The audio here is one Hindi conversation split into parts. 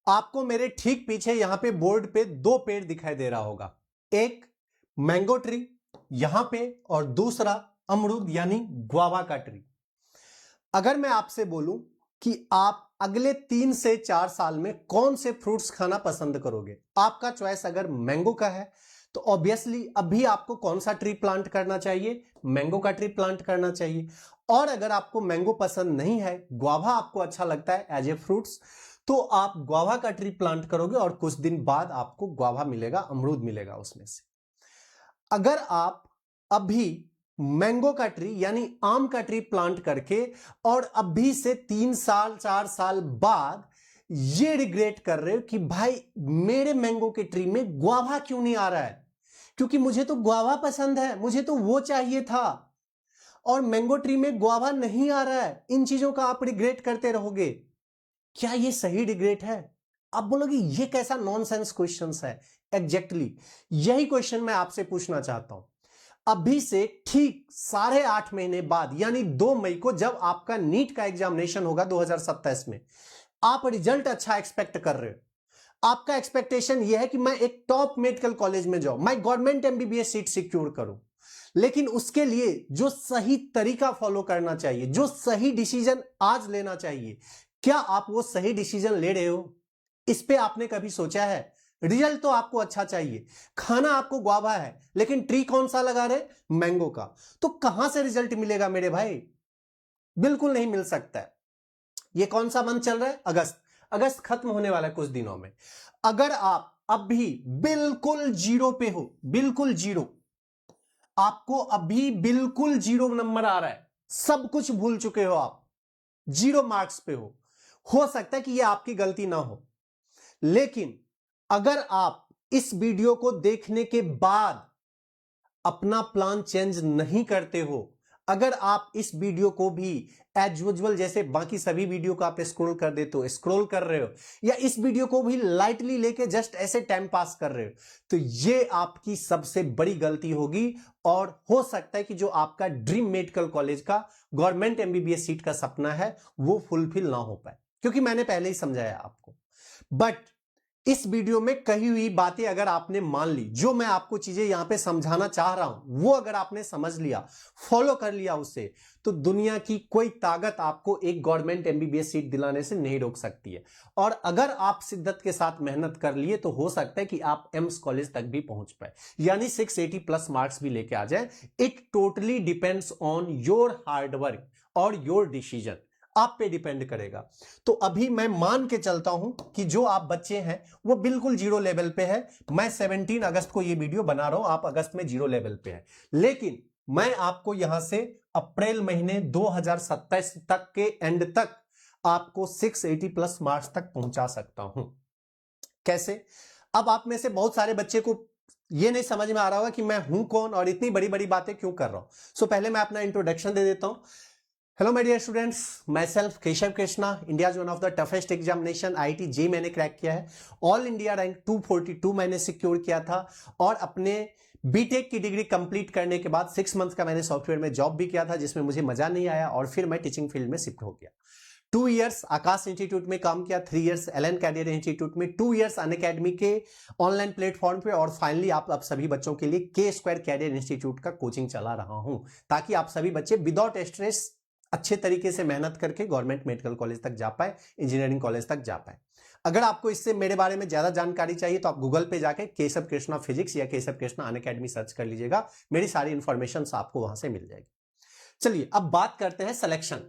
आपको मेरे ठीक पीछे यहां पे बोर्ड पे दो पेड़ दिखाई दे रहा होगा, एक मैंगो ट्री यहां पे और दूसरा अमरूद यानी गुआवा का ट्री। अगर मैं आपसे बोलूं कि आप अगले 3 से 4 साल में कौन से फ्रूट्स खाना पसंद करोगे, आपका चॉइस अगर मैंगो का है तो ऑब्वियसली अभी आपको कौन सा ट्री प्लांट करना चाहिए, मैंगो का ट्री प्लांट करना चाहिए। और अगर आपको मैंगो पसंद नहीं है, गुआवा आपको अच्छा लगता है एज ए फ्रूट्स, तो आप गुआवा का ट्री प्लांट करोगे और कुछ दिन बाद आपको गुआवा मिलेगा, अमरूद मिलेगा उसमें से। अगर आप अभी मैंगो का ट्री यानी आम का ट्री प्लांट करके और अभी से 3 साल 4 साल बाद ये रिग्रेट कर रहे हो कि भाई मेरे मैंगो के ट्री में गुआवा क्यों नहीं आ रहा है, क्योंकि मुझे तो गुआवा पसंद है, मुझे तो वो चाहिए था और मैंगो ट्री में गुआवा नहीं आ रहा है, इन चीजों का आप रिग्रेट करते रहोगे। क्या ये सही रिग्रेट है? आप बोलोगे ये कैसा नॉनसेंस क्वेश्चंस है। एग्जैक्टली यही क्वेश्चन मैं आपसे पूछना चाहता हूं। अभी से ठीक 8.5 महीने बाद यानी 2 मई को जब आपका नीट का एग्जामिनेशन होगा 2027 में, आप रिजल्ट अच्छा एक्सपेक्ट कर रहे हो। आपका एक्सपेक्टेशन यह है कि मैं एक टॉप मेडिकल कॉलेज में जाऊं, मैं गवर्नमेंट एमबीबीएस सीट सिक्योर करूं। लेकिन उसके लिए जो सही तरीका फॉलो करना चाहिए, जो सही डिसीजन आज लेना चाहिए, क्या आप वो सही डिसीजन ले रहे हो? इस पे आपने कभी सोचा है? रिजल्ट तो आपको अच्छा चाहिए, खाना आपको गुआवा है, लेकिन ट्री कौन सा लगा रहे? मैंगो का। तो कहां से रिजल्ट मिलेगा मेरे भाई? बिल्कुल नहीं मिल सकता है। ये कौन सा मंथ चल रहा है? अगस्त। अगस्त खत्म होने वाला है कुछ दिनों में। अगर आप अभी बिल्कुल जीरो पे हो, बिल्कुल जीरो, आपको अभी बिल्कुल जीरो नंबर आ रहा है, सब कुछ भूल चुके हो, आप जीरो मार्क्स पे हो सकता है कि यह आपकी गलती ना हो, लेकिन अगर आप इस वीडियो को देखने के बाद अपना प्लान चेंज नहीं करते हो, अगर आप इस वीडियो को भी एज यूजुअल जैसे बाकी सभी वीडियो को आप स्क्रॉल कर देते हो, स्क्रॉल कर रहे हो, या इस वीडियो को भी लाइटली लेके जस्ट ऐसे टाइम पास कर रहे हो, तो ये आपकी सबसे बड़ी गलती होगी। और हो सकता है कि जो आपका ड्रीम मेडिकल कॉलेज का गवर्नमेंट एमबीबीएस सीट का सपना है वो फुलफिल ना हो पाए, क्योंकि मैंने पहले ही समझाया आपको। बट इस वीडियो में कही हुई बातें अगर आपने मान ली, जो मैं आपको चीजें यहां पे समझाना चाह रहा हूं वो अगर आपने समझ लिया, फॉलो कर लिया उसे, तो दुनिया की कोई ताकत आपको एक गवर्नमेंट एमबीबीएस सीट दिलाने से नहीं रोक सकती है। और अगर आप शिद्दत के साथ मेहनत कर लिए तो हो सकता है कि आप एम्स कॉलेज तक भी पहुंच पाए, यानी 680 प्लस मार्क्स भी लेके आ जाए। It totally depends on your hard work और योर डिसीजन, आप पे डिपेंड करेगा। तो अभी मैं मान के चलता हूं कि जो आप बच्चे हैं वो बिल्कुल जीरो लेवल पे है। मैं 17 अगस्त को ये वीडियो बना रहा हूं, आप अगस्त में जीरो लेवल पे है, लेकिन मैं आपको यहां से अप्रैल महीने 2027 तक के एंड तक आपको 680 प्लस मार्क्स तक पहुंचा सकता हूं। कैसे? अब आप में से बहुत सारे बच्चे को ये नहीं समझ में आ रहा होगा कि मैं हूं कौन और इतनी बड़ी बड़ी बातें क्यों कर रहा हूं। सो पहले मैं अपना इंट्रोडक्शन दे देता हूं। Hello my dear students, myself Keshav Krishna, India one of the toughest examination IIT J मैंने क्रैक किया है। ऑल इंडिया रैंक 242 मैंने सिक्योर किया था और अपने बीटेक की डिग्री कंप्लीट करने के बाद 6 मंथ का मैंने सॉफ्टवेयर में जॉब भी किया था, जिसमें मुझे मजा नहीं आया और फिर मैं टीचिंग फील्ड में शिफ्ट हो गया। 2 इयर्स आकाश इंस्टीट्यूट में काम किया, 3 इयर्स एलन कैरियर इंस्टीट्यूट में, 2 इयर्स अनअकैडमी के ऑनलाइन प्लेटफॉर्म पे, और फाइनली आप अब सभी बच्चों के लिए के स्क्वायर कैरियर इंस्टीट्यूट का कोचिंग चला रहा हूं, ताकि आप सभी बच्चे विदाउट स्ट्रेस अच्छे तरीके से मेहनत करके गवर्नमेंट मेडिकल कॉलेज तक जा पाए, इंजीनियरिंग कॉलेज तक जा पाए। अगर आपको इससे मेरे बारे में ज्यादा जानकारी चाहिए तो आप गूगल पे जाके केशव कृष्णा फिजिक्स या केशव कृष्णा अनअकैडमी सर्च कर लीजिएगा, मेरी सारी इंफॉर्मेशन आपको वहां से मिल जाएगी। चलिए अब बात करते हैं सिलेक्शन,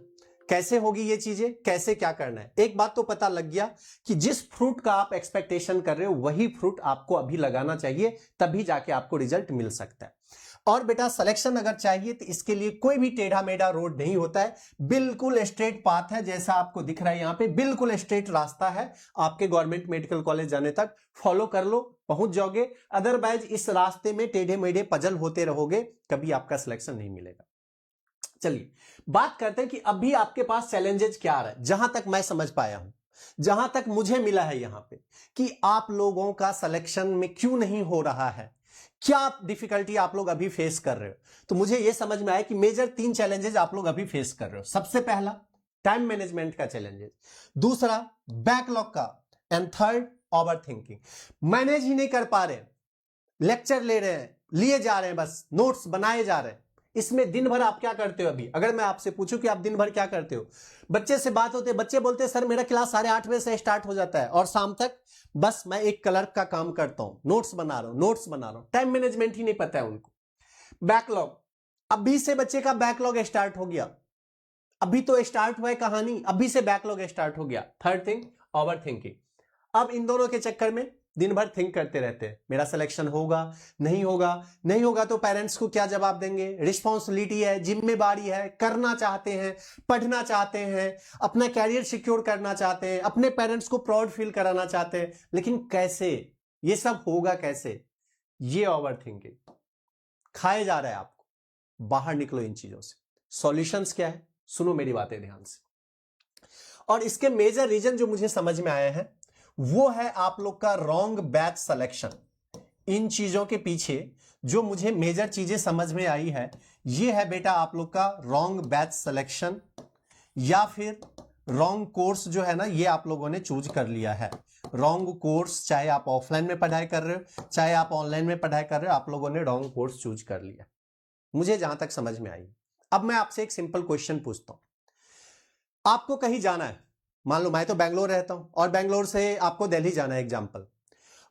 कैसे होगी ये चीजें, कैसे क्या करना है। एक बात तो पता लग गया कि जिस फ्रूट का आप एक्सपेक्टेशन कर रहे हो वही फ्रूट आपको अभी लगाना चाहिए, तभी जाके आपको रिजल्ट मिल सकता है। और बेटा सिलेक्शन अगर चाहिए तो इसके लिए कोई भी टेढ़ा मेढ़ा रोड नहीं होता है, बिल्कुल स्ट्रेट पाथ है, जैसा आपको दिख रहा है यहां पे, बिल्कुल स्ट्रेट रास्ता है आपके गवर्नमेंट मेडिकल कॉलेज जाने तक। फॉलो कर लो, पहुंच जाओगे। अदरवाइज इस रास्ते में टेढ़े मेढ़े पजल होते रहोगे, कभी आपका सिलेक्शन नहीं मिलेगा। चलिए बात करते हैं कि अभी आपके पास चैलेंजेस क्या आ रहा है। जहां तक मैं समझ पाया हूं, जहां तक मुझे मिला है यहां पे, कि आप लोगों का सिलेक्शन में क्यों नहीं हो रहा है, क्या डिफिकल्टी आप लोग अभी फेस कर रहे हो, तो मुझे यह समझ में आया कि मेजर 3 चैलेंजेस आप लोग अभी फेस कर रहे हो। सबसे पहला टाइम मैनेजमेंट का चैलेंजेस, दूसरा बैकलॉग का, and third overthinking, manage ही नहीं कर पा रहे, लेक्चर ले रहे हैं, लिए जा रहे हैं, बस नोट्स बनाए जा रहे हैं। इसमें दिन भर आप क्या करते हो? अभी अगर मैं आपसे पूछूं कि आप दिन भर क्या करते हो, बच्चे से बात होते, बच्चे बोलते हैं सर मेरा क्लास 8:30 बजे से स्टार्ट हो जाता है और शाम तक बस मैं एक क्लर्क का काम करता हूं, नोट्स बना रहा हूं। टाइम मैनेजमेंट ही नहीं पता है उनको। बैकलॉग, अभी से बच्चे का बैकलॉग स्टार्ट हो गया, अभी तो स्टार्ट हुआ है कहानी, अभी से बैकलॉग स्टार्ट हो गया। Third thing over thinking. अब इन दोनों के चक्कर में दिन भर थिंक करते रहते हैं, मेरा सिलेक्शन होगा नहीं होगा, नहीं होगा तो पेरेंट्स को क्या जवाब देंगे, रिस्पॉन्सिबिलिटी है, जिम्मेदारी है, करना चाहते हैं, पढ़ना चाहते हैं, अपना कैरियर सिक्योर करना चाहते हैं, अपने पेरेंट्स को प्राउड फील कराना चाहते हैं, लेकिन कैसे, ये सब होगा कैसे? ये ओवर थिंकिंग खाए जा रहा है आपको। बाहर निकलो इन चीजों से। सॉल्यूशंस क्या है? सुनो मेरी बातें ध्यान से। और इसके मेजर रीजन जो मुझे समझ में आए हैं वो है आप लोग का रॉन्ग बैच सिलेक्शन। इन चीजों के पीछे जो मुझे मेजर चीजें समझ में आई है, ये है बेटा आप लोग का रॉन्ग बैच सिलेक्शन, या फिर रॉन्ग कोर्स जो है ना, ये आप लोगों ने चूज कर लिया है। रॉन्ग कोर्स, चाहे आप ऑफलाइन में पढ़ाई कर रहे हो चाहे आप ऑनलाइन में पढ़ाई कर रहे हो, आप लोगों ने रॉन्ग कोर्स चूज कर लिया, मुझे जहां तक समझ में आई। अब मैं आपसे एक सिंपल क्वेश्चन पूछता हूं, आपको कहीं जाना है, मान लो मैं तो बेंगलोर रहता हूं और बेंगलोर से आपको दिल्ली जाना है एग्जांपल,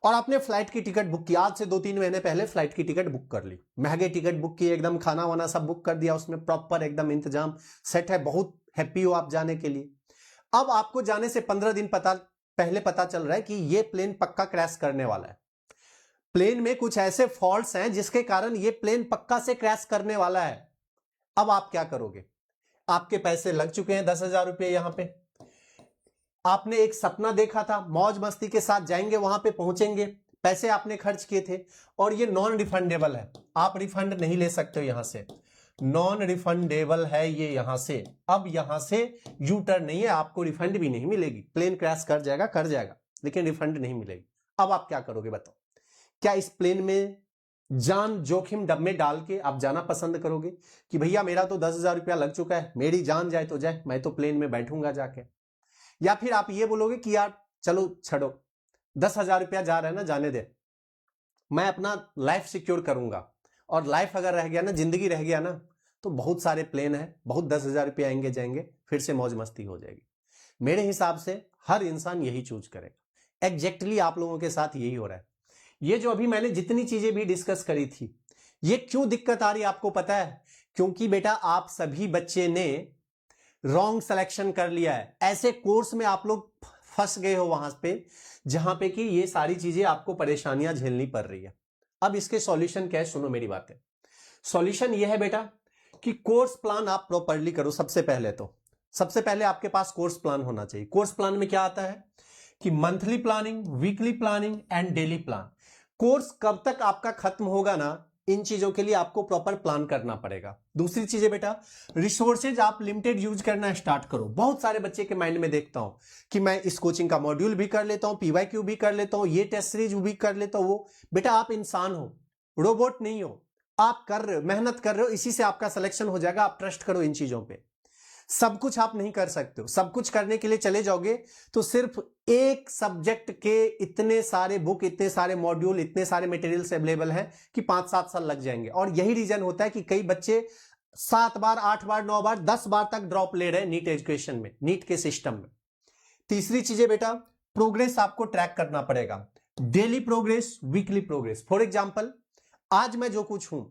और आपने फ्लाइट की टिकट बुक की, आज से 2-3 महीने पहले फ्लाइट की टिकट बुक कर ली, महंगे टिकट बुक की, एकदम खाना वाना सब बुक कर दिया, उसमें प्रॉपर एकदम इंतजाम सेट है, बहुत हैप्पी हो आप जाने के लिए। अब आपको जाने से 15 दिन पहले पता चल रहा है कि ये प्लेन पक्का क्रैश करने वाला है, प्लेन में कुछ ऐसे फॉल्ट्स हैं जिसके कारण ये प्लेन पक्का से क्रैश करने वाला है। अब आप क्या करोगे? आपके पैसे लग चुके हैं 10,000 रुपये, यहां पे आपने एक सपना देखा था, मौज मस्ती के साथ जाएंगे, वहां पे पहुंचेंगे, पैसे आपने खर्च किए थे और ये नॉन रिफंडेबल है, आप रिफंड नहीं ले सकते हो, यहां से नॉन रिफंडेबल है ये यहां से। अब यहां से यू टर्न नहीं है, आपको रिफंड भी नहीं मिलेगी, प्लेन क्रैश कर जाएगा लेकिन रिफंड नहीं मिलेगी। अब आप क्या करोगे बताओ? क्या इस प्लेन में जान जोखिम डब में डाल के आप जाना पसंद करोगे कि भैया मेरा तो 10,000 रुपया लग चुका है, मेरी जान जाए तो जाए, मैं तो प्लेन में बैठूंगा जाके? या फिर आप ये बोलोगे कि यार चलो छोड़ो, 10,000 रुपया जा रहा है ना, जाने दे, मैं अपना लाइफ सिक्योर करूंगा, और लाइफ अगर रह गया ना, जिंदगी रह गया ना, तो बहुत सारे प्लेन है, बहुत 10,000 रुपया आएंगे जाएंगे, फिर से मौज मस्ती हो जाएगी। मेरे हिसाब से हर इंसान यही चूज करेगा। एग्जैक्टली आप लोगों के साथ यही हो रहा है। ये जो अभी मैंने जितनी चीजें भी डिस्कस करी थी, ये क्यों दिक्कत आ रही है आपको पता है? क्योंकि बेटा आप सभी बच्चे ने रॉन्ग सिलेक्शन कर लिया है, ऐसे कोर्स में आप लोग फंस गए हो वहां पे जहां पे कि ये सारी चीजें आपको परेशानियां झेलनी पड़ रही है। अब इसके सॉल्यूशन क्या है? सुनो मेरी बातें। सॉल्यूशन ये है बेटा कि कोर्स प्लान आप प्रॉपर्ली करो। सबसे पहले आपके पास कोर्स प्लान होना चाहिए। कोर्स प्लान में क्या आता है कि monthly planning, weekly planning and daily plan. Course कब तक आपका खत्म होगा ना, इन चीजों के लिए आपको प्रॉपर प्लान करना पड़ेगा। दूसरी चीज है बेटा, रिसोर्सेज आप लिमिटेड यूज करना स्टार्ट करो। बहुत सारे बच्चे के माइंड में देखता हूं कि मैं इस कोचिंग का मॉड्यूल भी कर लेता हूं, पीवाईक्यू भी कर लेता हूं, ये टेस्ट सीरीज भी कर लेता हूं। वो बेटा आप इंसान हो, रोबोट नहीं हो, आप कर रहे हो, मेहनत कर रहे हो, इसी से आपका सिलेक्शन हो जाएगा। आप ट्रस्ट करो इन चीजों पे। सब कुछ आप नहीं कर सकते हो, सब कुछ करने के लिए चले जाओगे तो सिर्फ एक सब्जेक्ट के इतने सारे बुक, इतने सारे मॉड्यूल, इतने सारे मटेरियल्स अवेलेबल हैं कि 5-7 साल लग जाएंगे। और यही रीजन होता है कि कई बच्चे 7 बार, 8 बार, 9 बार, 10 बार तक ड्रॉप ले रहे हैं नीट एजुकेशन में, नीट के सिस्टम में। तीसरी चीज है बेटा, प्रोग्रेस आपको ट्रैक करना पड़ेगा। Daily progress, weekly progress. For example, आज मैं जो कुछ हूं,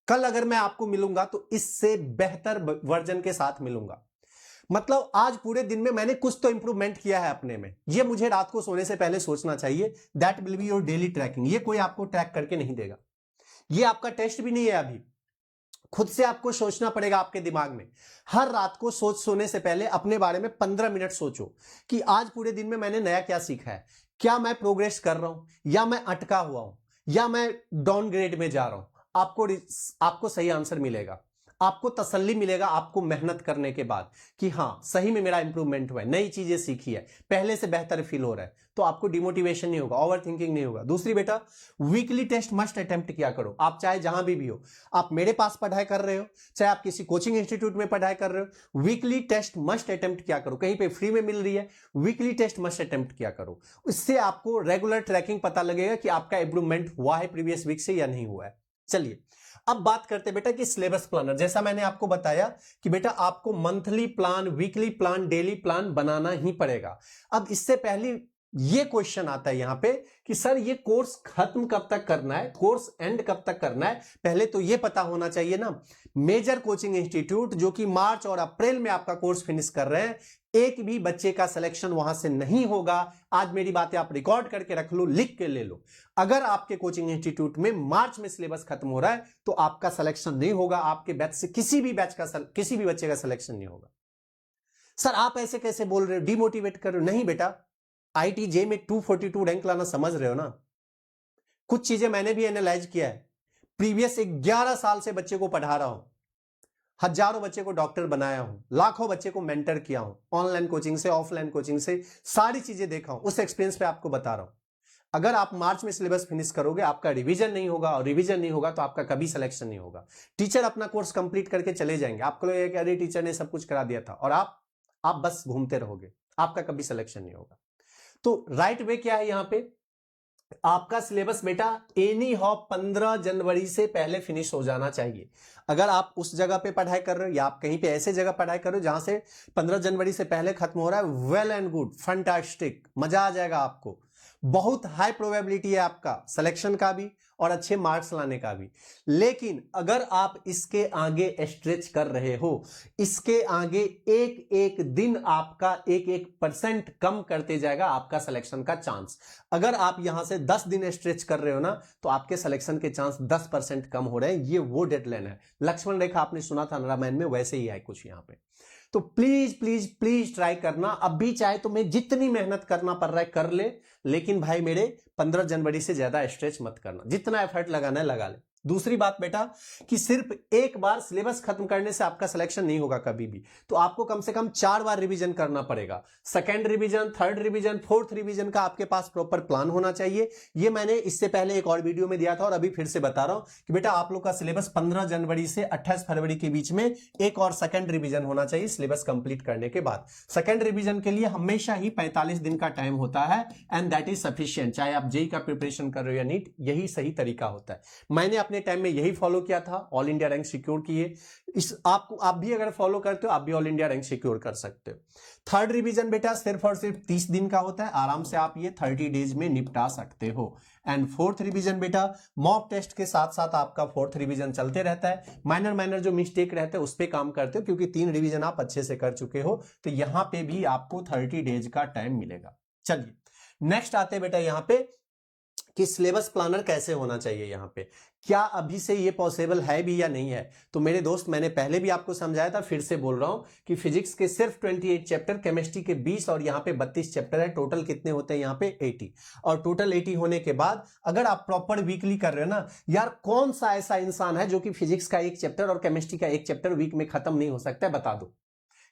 कल अगर मैं आपको मिलूंगा तो इससे बेहतर वर्जन के साथ मिलूंगा। मतलब आज पूरे दिन में मैंने कुछ तो इंप्रूवमेंट किया है अपने में, ये मुझे रात को सोने से पहले सोचना चाहिए। That will be your daily tracking. ये कोई आपको ट्रैक करके नहीं देगा, ये आपका टेस्ट भी नहीं है अभी, खुद से आपको सोचना पड़ेगा आपके दिमाग में। हर रात को सोने से पहले अपने बारे में 15 मिनट सोचो कि आज पूरे दिन में मैंने नया क्या सीखा है, क्या मैं प्रोग्रेस कर रहा हूं या मैं अटका हुआ हूं या मैं डाउनग्रेड में जा रहा हूं। आपको सही आंसर मिलेगा। आपको तसल्ली मिलेगा आपको मेहनत करने के बाद कि हां सही में मेरा इंप्रूवमेंट हुआ है, नई चीजें सीखी है, पहले से बेहतर फील हो रहा है, तो आपको डिमोटिवेशन नहीं होगा, ओवर थिंकिंग नहीं होगा। दूसरी बेटा, वीकली टेस्ट मस्ट अटेम्प्ट किया करो। आप चाहे जहां भी हो, आप मेरे पास पढ़ाई कर रहे हो, चाहे आप किसी कोचिंग इंस्टीट्यूट में पढ़ाई कर रहे हो, वीकली टेस्ट मस्ट अटेम्प्ट किया करो। कहीं पे फ्री में मिल रही है, वीकली टेस्ट मस्ट अटेम्प्ट किया करो। इससे आपको रेगुलर ट्रैकिंग पता लगेगा कि आपका इंप्रूवमेंट हुआ है प्रीवियस वीक से या नहीं हुआ है। चलिए अब बात करते हैं बेटा कि सिलेबस प्लानर। जैसा मैंने आपको बताया कि बेटा आपको monthly plan, weekly plan, daily plan बनाना ही पड़ेगा। अब इससे पहले ये क्वेश्चन आता है यहां पे कि सर ये कोर्स खत्म कब तक करना है, कोर्स एंड कब तक करना है। पहले तो ये पता होना चाहिए ना, मेजर कोचिंग इंस्टीट्यूट जो कि मार्च और अप्रैल में आपका कोर्स फिनिश कर रहे हैं, एक भी बच्चे का सिलेक्शन वहां से नहीं होगा। आज मेरी बातें आप रिकॉर्ड करके रख लो, लिख के ले लो। अगर आपके कोचिंग इंस्टीट्यूट में मार्च में सिलेबस खत्म हो रहा है तो आपका सिलेक्शन नहीं होगा, आपके बैच से किसी भी बच्चे का सिलेक्शन नहीं होगा। सर आप ऐसे कैसे बोल रहे हो, डिमोटिवेट कर रहे हो? नहीं बेटा, IIT-JEE में 242 रैंक लाना समझ रहे हो ना। कुछ चीजें मैंने भी एनालाइज किया है, प्रीवियस 11 साल से बच्चे को पढ़ा रहा हूं, हजारों बच्चे को डॉक्टर बनाया हूं, लाखों बच्चे को मेंटर किया हूं, ऑनलाइन कोचिंग से ऑफलाइन कोचिंग से सारी चीजें देखा हूं, उस एक्सपीरियंस पे आपको बता रहा हूं। अगर आप मार्च में सिलेबस फिनिश करोगे, आपका रिवीजन नहीं होगा, और रिवीजन नहीं होगा तो आपका कभी सिलेक्शन नहीं होगा। टीचर अपना कोर्स कंप्लीट करके चले जाएंगे, आपको लगेगा कि अरे टीचर ने सब कुछ करा दिया था, और आप बस घूमते रहोगे, आपका कभी सिलेक्शन नहीं होगा। तो राइट वे क्या है यहां पे, आपका सिलेबस बेटा एनी हाउ 15 जनवरी से पहले फिनिश हो जाना चाहिए। अगर आप उस जगह पे पढ़ाई कर रहे हो या आप कहीं पे ऐसे जगह पढ़ाई कर रहे हो जहां से 15 जनवरी से पहले खत्म हो रहा है, वेल एंड गुड, फंटास्टिक, मजा आ जाएगा आपको। बहुत हाई प्रोबेबिलिटी है आपका सिलेक्शन का भी और अच्छे मार्क्स लाने का भी। लेकिन अगर आप इसके आगे स्ट्रेच कर रहे हो, इसके आगे एक एक दिन आपका 1% कम करते जाएगा आपका सिलेक्शन का चांस। अगर आप यहां से 10 दिन स्ट्रेच कर रहे हो ना, तो आपके सिलेक्शन के चांस 10% कम हो रहे हैं। ये वो डेडलाइन है, लक्ष्मण रेखा आपने सुना था रामायण में, वैसे ही है कुछ यहां पे। तो प्लीज प्लीज प्लीज ट्राई करना। अब भी चाहे तो मैं जितनी मेहनत करना पड़ रहा है कर ले, लेकिन भाई मेरे 15 जनवरी से ज्यादा स्ट्रेच मत करना, जितना एफर्ट लगाना है लगा ले। दूसरी बात बेटा कि सिर्फ एक बार सिलेबस खत्म करने से आपका सिलेक्शन नहीं होगा कभी भी, तो आपको कम से कम 4 बार रिवीजन करना पड़ेगा। Second revision, third revision, fourth revision का आपके पास प्रॉपर प्लान होना चाहिए। ये मैंने इससे पहले एक और वीडियो में दिया था और अभी फिर से बता रहा हूं कि बेटा आप लोग का सिलेबस 15 जनवरी से 28 फरवरी के बीच में एक और सेकंड रिवीजन होना चाहिए सिलेबस कंप्लीट करने के बाद। सेकंड रिवीजन के लिए हमेशा ही 45 दिन का टाइम होता है, एंड दैट इज सफिशिएंट। चाहे आप जेई का प्रिपरेशन कर रहे हो या नीट, यही सही तरीका होता है। मैंने अपने टाइम में यही फॉलो किया था, ऑल इंडिया रैंक सिक्योर किए। आप भी अगर फॉलो करते हो, आप भी ऑल इंडिया रैंक सिक्योर कर सकते हो। थर्ड रिवीजन बेटा सिर्फ और सिर्फ 30 दिन का होता है, आराम से आप ये 30 डेज में निपटा सकते हो। एंड फोर्थ रिवीजन बेटा मॉक टेस्ट के साथ साथ आपका फोर्थ रिवीजन चलते रहता है। माइनर जो मिस्टेक रहते हैं उस पर काम करते हो, क्योंकि 3 रिवीजन आप अच्छे से कर चुके हो, तो यहां पे भी आपको 30 डेज का टाइम मिलेगा। चलिए नेक्स्ट आते हैं बेटा यहां पे कि सिलेबस प्लानर कैसे होना चाहिए। यहां पे क्या अभी से ये पॉसिबल है भी या नहीं है? तो मेरे दोस्त मैंने पहले भी आपको समझाया था, फिर से बोल रहा हूं कि फिजिक्स के सिर्फ 28 चैप्टर, केमिस्ट्री के 20 और यहां पे 32 चैप्टर है। टोटल कितने होते हैं यहां पे? 80। और टोटल 80 होने के बाद अगर आप प्रॉपर वीकली कर रहे हो ना, यार कौन सा ऐसा इंसान है जो कि फिजिक्स का एक चैप्टर और केमिस्ट्री का एक चैप्टर वीक में खत्म नहीं हो सकता है? बता दो,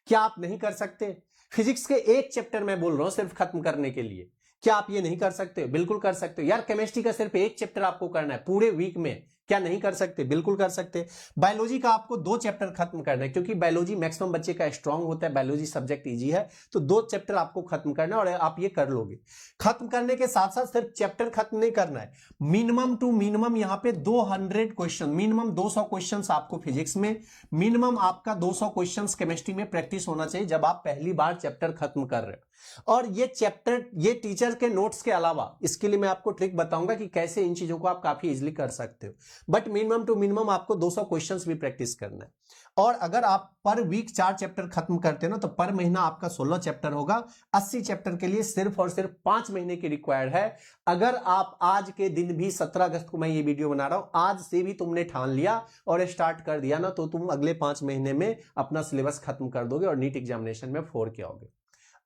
क्या आप नहीं कर सकते? फिजिक्स के एक चैप्टर मैं बोल रहा हूं सिर्फ खत्म करने के लिए, क्या आप ये नहीं कर सकते? बिल्कुल कर सकते हो यार। केमिस्ट्री का सिर्फ एक चैप्टर आपको करना है पूरे वीक में, क्या नहीं कर सकते? बिल्कुल कर सकते। बायोलॉजी का आपको 2 चैप्टर खत्म करना है, क्योंकि बायोलॉजी मैक्सिमम बच्चे का स्ट्रांग होता है, बायोलॉजी सब्जेक्ट इजी है, तो 2 चैप्टर आपको खत्म करना है और आप ये कर लोगे। खत्म करने के साथ साथ सिर्फ चैप्टर खत्म नहीं करना है, मिनिमम टू मिनिमम यहां पे 200 क्वेश्चन, मिनिमम 200 क्वेश्चन आपको फिजिक्स में, मिनिमम आपका 200 क्वेश्चन केमिस्ट्री में प्रैक्टिस होना चाहिए जब आप पहली बार चैप्टर खत्म कर रहे हो। और ये चैप्टर, ये टीचर के नोट्स के अलावा, इसके लिए मैं आपको ट्रिक बताऊंगा कि कैसे इन चीजों को आप काफी इजीली कर सकते हो। बट मिनिमम टू मिनिमम आपको 200 क्वेश्चंस भी प्रैक्टिस करना है। और अगर आप पर वीक 4 चैप्टर खत्म करते हो ना, तो पर महीना आपका 16 चैप्टर होगा। 80 चैप्टर के लिए सिर्फ और सिर्फ 5 महीने की रिक्वायर्ड है। अगर आप आज के दिन भी, 17 अगस्त को मैं ये वीडियो बना रहा हूं, आज से भी तुमने ठान लिया और स्टार्ट कर दिया ना, तो तुम अगले 5 महीने में अपना सिलेबस खत्म कर दोगे और नीट एग्जामिनेशन में 4 के आओगे।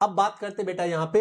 अब बात करते बेटा यहां पे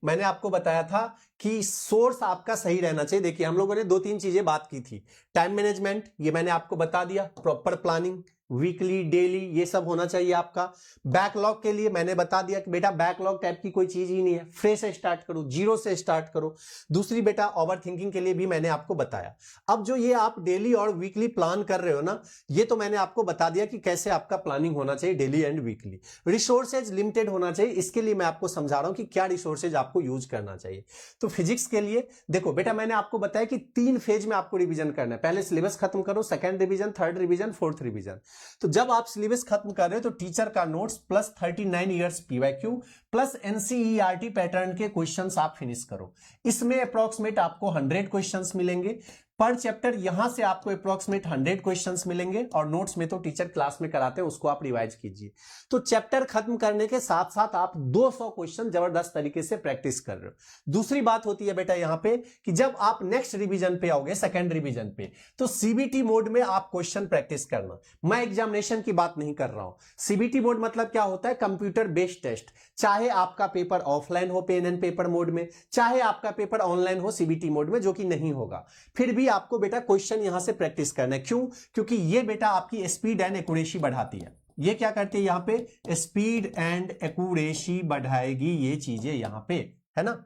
मैंने आपको बताया था कि सोर्स आपका सही रहना चाहिए। देखिए हम लोगों ने 2-3 चीजें बात की थी। टाइम मैनेजमेंट, ये मैंने आपको बता दिया, प्रॉपर प्लानिंग, वीकली डेली ये सब होना चाहिए आपका। बैकलॉग के लिए मैंने बता दिया कि बेटा बैकलॉग टाइप की कोई चीज ही नहीं है, फ्रेश से स्टार्ट करो, जीरो से स्टार्ट करो। दूसरी बेटा ओवर थिंकिंग के लिए भी मैंने आपको बताया। अब जो ये आप डेली और वीकली प्लान कर रहे हो ना, ये तो मैंने आपको बता दिया कि कैसे आपका प्लानिंग होना चाहिए daily and weekly. Resources limited होना चाहिए, इसके लिए मैं आपको समझा रहा हूं कि क्या रिसोर्सेज आपको यूज करना चाहिए। तो फिजिक्स के लिए देखो बेटा, मैंने आपको बताया कि 3 फेज में आपको रिवीजन करना है। पहले सिलेबस खत्म करो, second revision, third revision, fourth revision. तो जब आप सिलेबस खत्म कर रहे हो तो टीचर का notes plus 39 years PYQ plus NCERT pattern के क्वेश्चंस आप फिनिश करो। इसमें अप्रॉक्सीमेट आपको 100 क्वेश्चंस मिलेंगे पर चैप्टर। यहां से आपको अप्रॉक्सीमेट 100 क्वेश्चंस मिलेंगे और नोट्स में तो टीचर क्लास में कराते हैं, उसको आप रिवाइज कीजिए। तो चैप्टर खत्म करने के साथ साथ आप 200 क्वेश्चन जबरदस्त तरीके से प्रैक्टिस कर रहे हो। दूसरी बात होती है बेटा यहां पे कि जब आप नेक्स्ट रिवीजन पे आओगे, सेकंड रिवीजन पे, तो सीबीटी मोड में आप क्वेश्चन प्रैक्टिस करना। मैं एग्जामिनेशन की बात नहीं कर रहा हूं। सीबीटी मोड मतलब क्या होता है? Computer based test. चाहे आपका पेपर ऑफलाइन हो पेन एंड पेपर मोड में, चाहे आपका पेपर ऑनलाइन हो सीबीटी मोड में, जो कि नहीं होगा, फिर भी आपको बेटा क्वेश्चन यहां से प्रैक्टिस करना है। क्यों? क्योंकि ये बेटा आपकी स्पीड एंड एक्यूरेसी बढ़ाती है। ये क्या करती है यहां पे? स्पीड एंड एक्यूरेसी बढ़ाएगी ये चीजें यहां पे, है ना?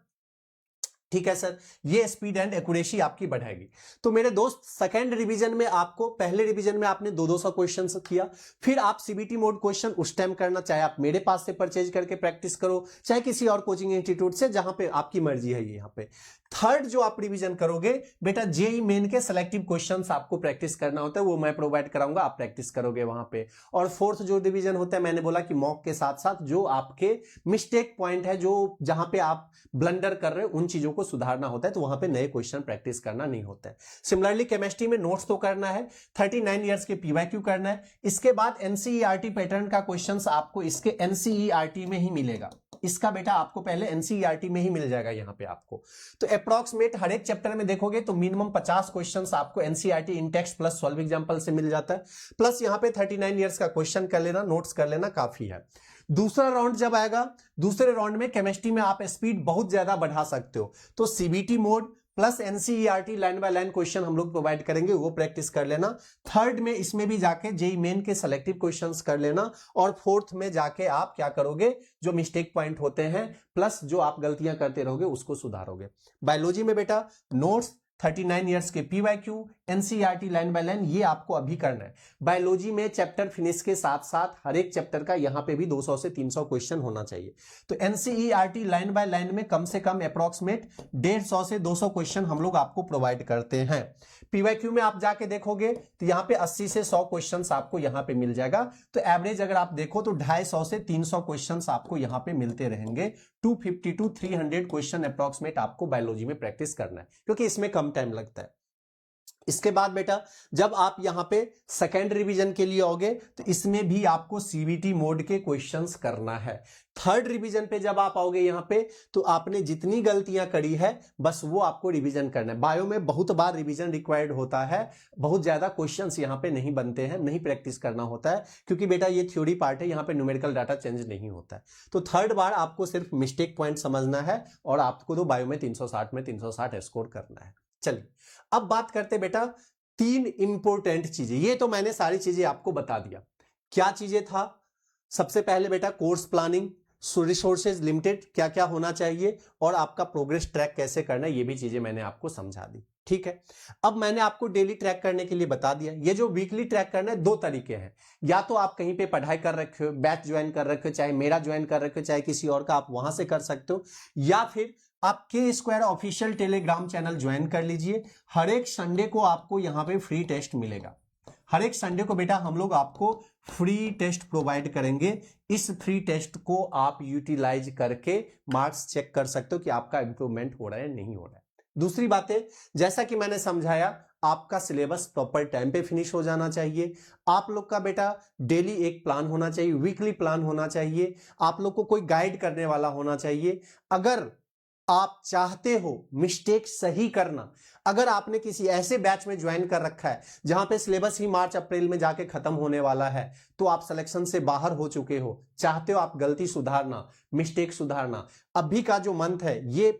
ठीक है सर, ये स्पीड एंड एक्यूरेसी आपकी बढ़ाएगी। तो मेरे दोस्त सेकंड रिवीजन में आपको, पहले रिवीजन में आपने 200 क्वेश्चन किया, फिर आप सीबीटी मोड क्वेश्चन उस टाइम करना, चाहे आप मेरे पास से परचेज करके प्रैक्टिस करो, चाहे किसी और कोचिंग इंस्टीट्यूट से, जहां पे आपकी मर्जी है। ये यहां पे थर्ड जो आप रिवीजन करोगे बेटा, जेई मेन के सिलेक्टिव क्वेश्चंस आपको प्रैक्टिस करना होता है, वो मैं प्रोवाइड कराऊंगा, आप प्रैक्टिस करोगे वहां पे। और फोर्थ जो डिवीजन होता है, मैंने बोला कि मॉक के साथ साथ जो आपके मिस्टेक पॉइंट है, जो जहां पे आप ब्लंडर कर रहे हो, उन चीजों को सुधारना होता है, तो वहां पे नए क्वेश्चन प्रैक्टिस करना नहीं होता है। सिमिलरली केमिस्ट्री में नोट्स तो करना है, 39 इयर्स के पीवाईक्यू करना है। इसके बाद एनसीईआरटी पैटर्न का क्वेश्चंस आपको इसके एनसीईआरटी में ही मिलेगा। इसका बेटा आपको पहले एनसीईआरटी में ही मिल जाएगा यहां पे आपको। तो अप्रॉक्सीमेट हर एक चैप्टर में देखोगे तो मिनिमम 50 क्वेश्चंस आपको एनसीईआरटी इन टेक्स्ट प्लस सॉल्व एग्जांपल से मिल जाता है। प्लस यहां पे 39 इयर्स का क्वेश्चन कर लेना, नोट्स कर लेना, काफी है। दूसरा राउंड जब आएगा, दूसरे राउंड में केमिस्ट्री में आप स्पीड बहुत ज्यादा बढ़ा सकते हो, तो CBT mode plus NCERT line by line question हम लोग प्रोवाइड करेंगे, वो प्रैक्टिस कर लेना। थर्ड में इसमें भी जाके जेई मेन के सिलेक्टिव क्वेश्चंस कर लेना। और फोर्थ में जाके आप क्या करोगे? जो मिस्टेक पॉइंट होते हैं प्लस जो आप गलतियां करते रहोगे उसको सुधारोगे। बायोलॉजी में बेटा नोट्स 39 इयर्स के PYQ, NCERT line by line, ये आपको अभी करना है। बायोलॉजी में चैप्टर फिनिश के साथ साथ हर एक चैप्टर का यहां पे भी 200 से 300 क्वेश्चन होना चाहिए। तो एनसीईआरटी लाइन बाय लाइन में कम से कम अप्रॉक्सीमेट 150 से 200 क्वेश्चन हम लोग आपको प्रोवाइड करते हैं। पीवाईक्यू में आप जाके देखोगे तो यहां पे 80 से 100 क्वेश्चन आपको यहां पे मिल जाएगा। तो एवरेज अगर आप देखो तो 250 से 300 क्वेश्चन आपको यहां पे मिलते रहेंगे। 250 to 300 क्वेश्चन अप्रॉक्सीमेट आपको बायोलॉजी में प्रैक्टिस करना है, क्योंकि इसमें कम टाइम लगता है। इसके बाद बेटा जब आप यहां पे सेकेंड रिवीजन के लिए आओगे तो इसमें भी आपको सीबीटी मोड के क्वेश्चंस करना है। थर्ड रिवीजन पे जब आप आओगे यहां पे, तो आपने जितनी गलतियां करी है बस वो आपको रिवीजन करना है। बायो में बहुत बार रिवीजन रिक्वायर्ड होता है, बहुत ज्यादा क्वेश्चंस यहां पे नहीं बनते हैं, नहीं प्रैक्टिस करना होता है, क्योंकि बेटा ये थ्योरी पार्ट है, यहां पे न्यूमेरिकल डाटा चेंज नहीं होता है। तो थर्ड बार आपको सिर्फ मिस्टेक पॉइंट समझना है और आपको तो बायो में 360 में 360 स्कोर करना है। चलिए अब बात करते बेटा 3 इंपॉर्टेंट चीजें। ये तो मैंने सारी चीजें आपको बता दिया। क्या चीजें था? सबसे पहले बेटा कोर्स प्लानिंग, रिसोर्सेज लिमिटेड, क्या क्या होना चाहिए, और आपका प्रोग्रेस ट्रैक कैसे करना है, ये भी चीजें मैंने आपको समझा दी। ठीक है, अब मैंने आपको डेली ट्रैक करने के लिए बता दिया। ये जो वीकली ट्रैक करना है, 2 तरीके हैं। या तो आप कहीं पे पढ़ाई कर रखे हो, बैच ज्वाइन कर रखे हो, चाहे मेरा ज्वाइन कर रखे हो, चाहे किसी और का, आप वहां से कर सकते हो। या फिर आप के square official Telegram channel join कर लीजिए। हर एक संडे को आपको यहां पे फ्री टेस्ट मिलेगा। हर एक संडे को बेटा हम लोग आपको फ्री टेस्ट प्रोवाइड करेंगे। इस फ्री टेस्ट को आप यूटिलाइज करके मार्क्स चेक कर सकते हो कि आपका इंप्रूवमेंट हो रहा है नहीं हो रहा है। दूसरी बात है, जैसा कि मैंने समझाया, आपका सिलेबस प्रॉपर टाइम पे फिनिश हो जाना चाहिए। आप लोग का बेटा डेली एक प्लान होना चाहिए, वीकली प्लान होना चाहिए। आप लोग को कोई गाइड करने वाला होना चाहिए। अगर आप चाहते हो मिस्टेक सही करना, अगर आपने किसी ऐसे बैच में ज्वाइन कर रखा है जहां पे सिलेबस ही मार्च अप्रैल में जाके खत्म होने वाला है, तो आप सिलेक्शन से बाहर हो चुके हो, चाहते हो आप गलती सुधारना, मिस्टेक सुधारना, अभी का जो मंथ है ये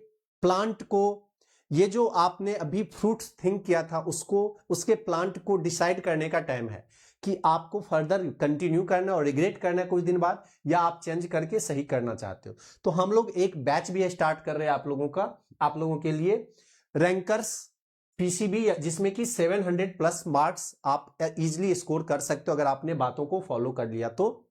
प्लांट को, ये जो आपने अभी फ्रूट्स थिंक किया था उसको, उसके प्लांट को डिसाइड करने का टाइम है कि आपको फर्दर कंटिन्यू करना और रिग्रेट करना है कुछ दिन बाद, या आप चेंज करके सही करना चाहते हो। तो हम लोग एक बैच भी स्टार्ट कर रहे हैं आप लोगों का, आप लोगों के लिए, रैंकर्स पीसीबी, जिसमें कि 700 प्लस मार्क्स आप इजीली स्कोर कर सकते हो अगर आपने बातों को फॉलो कर लिया तो।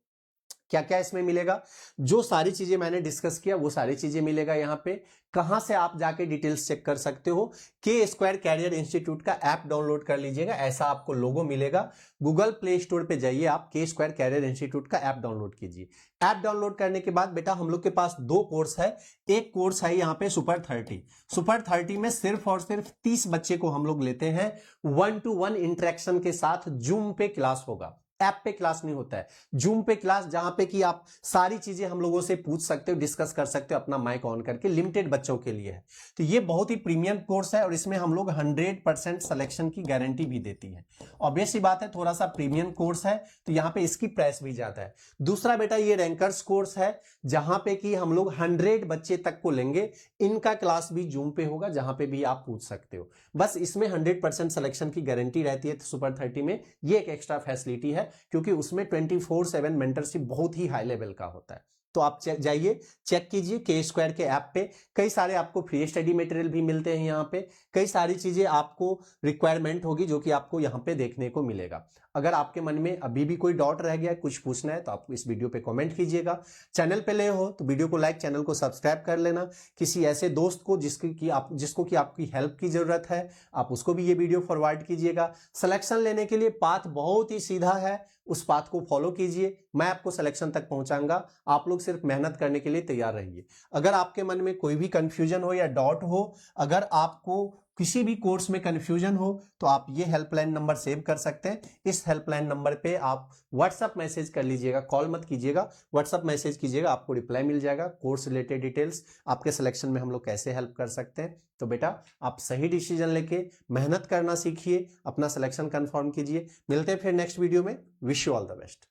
क्या क्या इसमें मिलेगा, जो सारी चीजें मैंने डिस्कस किया वो सारी चीजें मिलेगा यहां पे। कहां से आप जाके डिटेल्स चेक कर सकते हो, के स्क्वायर कैरियर इंस्टीट्यूट का ऐप डाउनलोड कर लीजिएगा, ऐसा आपको लोगो मिलेगा। गूगल प्ले स्टोर पे जाइए, आप के स्क्वायर कैरियर इंस्टीट्यूट का ऐप डाउनलोड कीजिए। ऐप डाउनलोड करने के बाद बेटा हम लोग के पास 2 कोर्स है। एक कोर्स है यहाँ पे सुपर 30। सुपर 30 में सिर्फ और सिर्फ 30 बच्चे को हम लोग लेते हैं, 1-to-1 इंटरेक्शन के साथ। जूम पे क्लास होगा, ऐप पे क्लास नहीं होता है, जूम पे क्लास, जहां पे कि आप सारी चीजें हम लोगों से पूछ सकते हो, डिस्कस कर सकते हो अपना माइक ऑन करके, लिमिटेड बच्चों के लिए है। तो ये बहुत ही प्रीमियम कोर्स है और इसमें हम लोग 100% सिलेक्शन की गारंटी भी देती है। ऑब्वियस सी बात है, थोड़ा सा प्रीमियम कोर्स है तो यहाँ पे इसकी प्राइस भी ज्यादा है। दूसरा बेटा ये रैंकर्स कोर्स है, जहां पे कि हम लोग 100 बच्चे तक को लेंगे, इनका क्लास भी जूम पे होगा, जहां पे भी आप पूछ सकते हो। बस इसमें 100% सिलेक्शन की गारंटी रहती है सुपर 30 में, ये एक एक्स्ट्रा फैसिलिटी है, क्योंकि उसमें 24/7 मेंटरशिप बहुत ही हाई लेवल का होता है। तो आप जाइए, चेक कीजिए के स्क्वायर के ऐप पे, कई सारे आपको फ्री स्टडी मटेरियल भी मिलते हैं यहाँ पे, कई सारी चीजें आपको रिक्वायरमेंट होगी जो कि आपको यहाँ पे देखने को मिलेगा। अगर आपके मन में अभी भी कोई डाउट रह गया है, कुछ पूछना है, तो आप इस वीडियो पे कमेंट कीजिएगा। चैनल पे ले हो तो वीडियो को लाइक, चैनल को सब्सक्राइब कर लेना। किसी ऐसे दोस्त को जिसको कि आपकी हेल्प की जरूरत है, आप उसको भी ये वीडियो फॉरवर्ड कीजिएगा। सिलेक्शन लेने के लिए पाथ बहुत ही सीधा है, उस पाथ को फॉलो कीजिए, मैं आपको सिलेक्शन तक पहुंचाऊंगा। आप लोग सिर्फ मेहनत करने के लिए तैयार रहिए। अगर आपके मन में कोई भी कंफ्यूजन हो या डाउट हो, अगर आपको किसी भी कोर्स में कंफ्यूजन हो, तो आप ये हेल्पलाइन नंबर सेव कर सकते हैं। इस हेल्पलाइन नंबर पे आप व्हाट्सएप मैसेज कर लीजिएगा, कॉल मत कीजिएगा, व्हाट्सएप मैसेज कीजिएगा, आपको रिप्लाई मिल जाएगा। कोर्स रिलेटेड डिटेल्स, आपके सिलेक्शन में हम लोग कैसे हेल्प कर सकते हैं। तो बेटा आप सही डिसीजन लेके मेहनत करना सीखिए, अपना सिलेक्शन कंफर्म कीजिए। मिलते हैं फिर नेक्स्ट वीडियो में। Wish you all the best.